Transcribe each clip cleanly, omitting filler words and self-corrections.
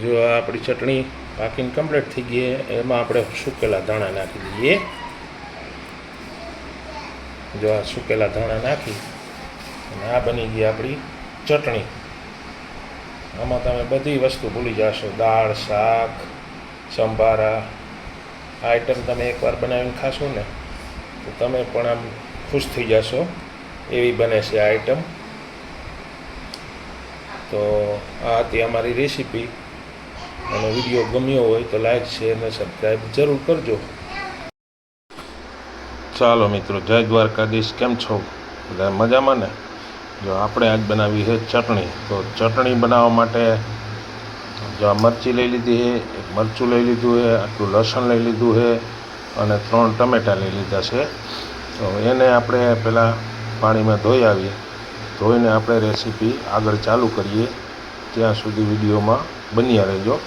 જો આ આપણી ચટણી પાકીને કમ્પ્લીટ થઈ ગઈ. એમાં આપણે સૂકેલા ધાણા નાખી દઈએ. જો આ સૂકેલા ધાણા નાખી અને આ બની ગઈ આપણી ચટણી. આમાં તમે બધી વસ્તુ ભૂલી જશો. દાળ, શાક, સંભારા. આ આઈટમ તમે એકવાર બનાવીને ખાશો ને તો તમે પણ આમ ખુશ થઈ જશો. એવી બને છે આ આઈટમ. તો આ હતી અમારી રેસીપી. અને વિડીયો ગમ્યો હોય તો લાઈક, શેર અને સબસ્ક્રાઈબ જરૂર કરજો. ચાલો મિત્રો, જય દ્વારકાધીશ. કેમ છો બધા? મજામાં ને? જો આપણે આજ બનાવી છે ચટણી. તો ચટણી બનાવવા માટે જો આ મરચી લઈ લીધી છે, એક મરચું લઈ લીધું છે, આટલું લસણ લઈ લીધું છે અને 3 ટમેટાં લઈ લીધા છે. તો એને આપણે પહેલાં પાણીમાં ધોઈ આવીએ. ધોઈને આપણે રેસીપી આગળ ચાલુ કરીએ. ત્યાં સુધી વિડીયોમાં બન્યા રહેજો.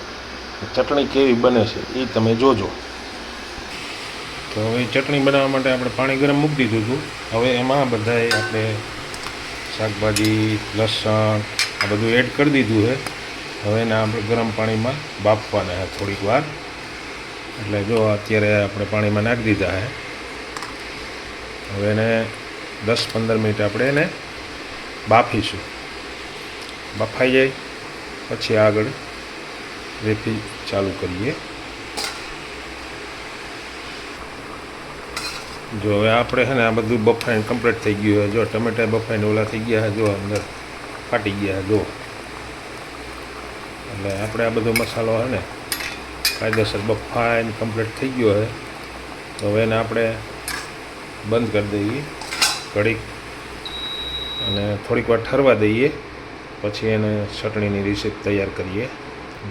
ચટણી કેવી બને છે એ તમે જોજો. તો હવે ચટણી બનાવવા માટે આપણે પાણી ગરમ મૂકી દીધું હતું. હવે એમાં બધાએ આપણે શાકભાજી, લસણ આ બધું એડ કરી દીધું છે. હવે એને આપણે ગરમ પાણીમાં બાફવાના છે થોડીક વાર. એટલે જો અત્યારે આપણે પાણીમાં નાખી દીધા છે. હવે એને 10-15 મિનિટ આપણે એને બાફીશું. બફાઈ જાય પછી આગળ રેસીપી ચાલુ કરીએ. જો હવે આપણે છે ને આ બધું બફાઈને કમ્પ્લીટ થઈ ગયું હોય. જો ટમેટા બફાઈને ઓલા થઈ ગયા છે. જો અંદર ફાટી ગયા. જો એટલે આપણે આ બધો મસાલો છે ને કાયદેસર બફાઈને કમ્પ્લીટ થઈ ગયો છે. તો હવે એને આપણે બંધ કરી દઈએ ઘડીક અને થોડીક વાર ઠરવા દઈએ. પછી એને ચટણીની રેસીપી તૈયાર કરીએ.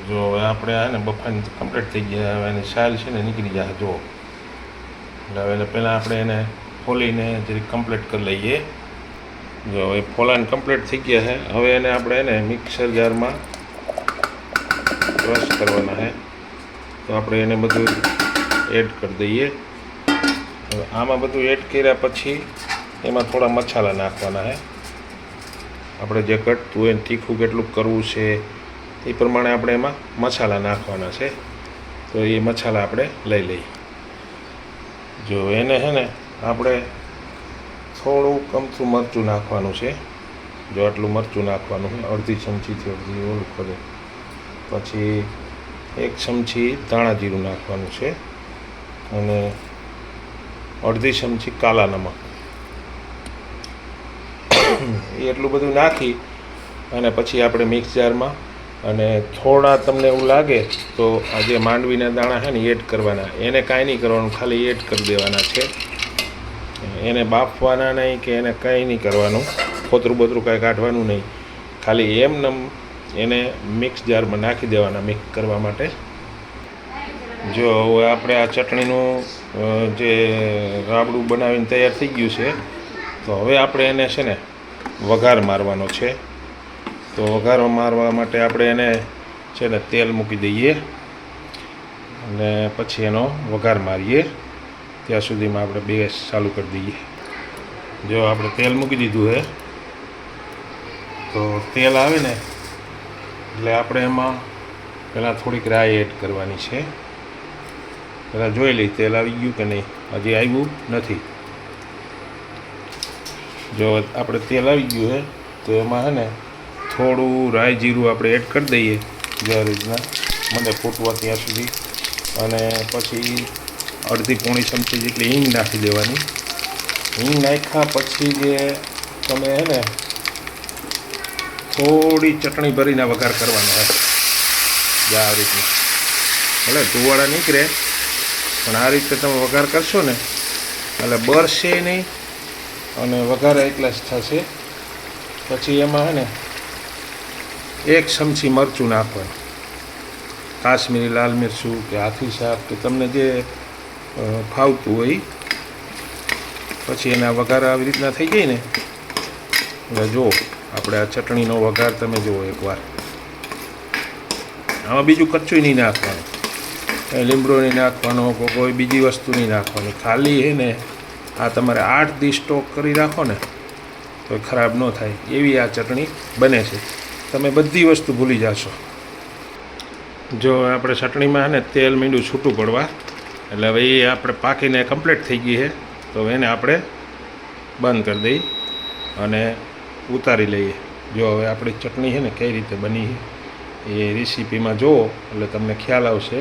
જો હવે આપણે આ ને બફાઈને કમ્પ્લીટ થઈ ગયા. હવે એની છાલ છે ને નીકળી જાય. જો એટલે હવે પહેલાં આપણે એને ફોલીને જરીક કમ્પ્લીટ કરી લઈએ. જો હવે ફોલાઈને કમ્પ્લીટ થઈ ગયા છે. હવે એને આપણે એને મિક્સર જારમાં ક્રશ કરવાના છે. તો આપણે એને બધું એડ કરી દઈએ. હવે આમાં બધું એડ કર્યા પછી એમાં થોડા મસાલા નાખવાના છે. આપણે જે ઘટતું હોય તીખું કેટલું કરવું છે એ પ્રમાણે આપણે એમાં મસાલા નાખવાના છે. તો એ મસાલા આપણે લઈ લઈએ. જો એને છે ને આપણે થોડું કમથું મરચું નાખવાનું છે. જો આટલું મરચું નાખવાનું છે. અડધી ચમચીથી અડધી ઓલું કરે. પછી 1 ચમચી ધાણા જીરું નાખવાનું છે અને અડધી ચમચી કાલા નમક. એ એટલું બધું નાખી અને પછી આપણે મિક્સ જારમાં અને થોડા તમને એવું લાગે તો આ જે માંડવીના દાણા છે ને એડ કરવાના. એને કાંઈ નહીં કરવાનું, ખાલી એડ કરી દેવાના છે. એને બાફવાના નહીં કે એને કંઈ નહીં કરવાનું. ફોતરું બોતરું કાંઈ કાઢવાનું નહીં. ખાલી એમનેમ એને મિક્સ જારમાં નાખી દેવાના મિક્સ કરવા માટે. જો હવે આપણે આ ચટણીનું જે રાબડું બનાવીને તૈયાર થઈ ગયું છે. તો હવે આપણે એને છે ને વઘાર મારવાનો છે. તો વઘાર મારવા માટે આપણે એને છે ને તેલ મૂકી દઈએ અને પછી એનો વઘાર મારીએ. ત્યાં સુધીમાં આપણે ગેસ ચાલુ કરી દઈએ. જો આપણે તેલ મૂકી દીધું છે. તો તેલ આવે ને એટલે આપણે એમાં પહેલાં થોડીક રાઈ એડ કરવાની છે. પહેલાં જોઈ લઈ તેલ આવી ગયું કે નહીં. હજી આવ્યું નથી. જો આપણે તેલ આવી ગયું છે તો એમાં છે ને થોડું રાઈ જીરું આપણે એડ કરી દઈએ. જે રીતના મને ફૂટવા ત્યાં સુધી. અને પછી અડધી-પોણી ચમચી જેટલી હિંગ નાખી દેવાની. હિંગ નાખ્યા પછી જે તમે છે ને થોડી ચટણી ભરીને વઘાર કરવાનો હોય. જે આ રીતના ભલે ધુવાળા નીકળે પણ આ રીતે તમે વઘાર કરશો ને એટલે બળશે નહીં અને વઘાર એટલા જ થશે. પછી એમાં છે ને 1 ચમચી મરચું નાખવાનું. કાશ્મીરી લાલ મિરચું કે હાથી શાક કે તમને જે ફાવતું હોય. પછી એના વઘાર આવી રીતના થઈ જાય ને એટલે જો આપણે આ ચટણીનો વઘાર તમે જુઓ એકવાર. આમાં બીજું કચ્ચું નહીં નાખવાનું. લીમડો નહીં નાખવાનો, કોઈ બીજી વસ્તુ નહીં નાખવાની. ખાલી છે ને આ તમારે 8 દી સ્ટોક કરી રાખો ને તો ખરાબ ન થાય એવી આ ચટણી બને છે. તમે બધી વસ્તુ ભૂલી જશો. જો આપણે ચટણીમાં ને તેલ મીંડું છૂટું પડવા, એટલે હવે એ આપણે પાકીને કમ્પ્લીટ થઈ ગઈ છે. તો એને આપણે બંધ કરી દઈ અને ઉતારી લઈએ. જો હવે આપણી ચટણી છે ને કઈ રીતે બની છે એ રેસીપીમાં જુઓ એટલે તમને ખ્યાલ આવશે.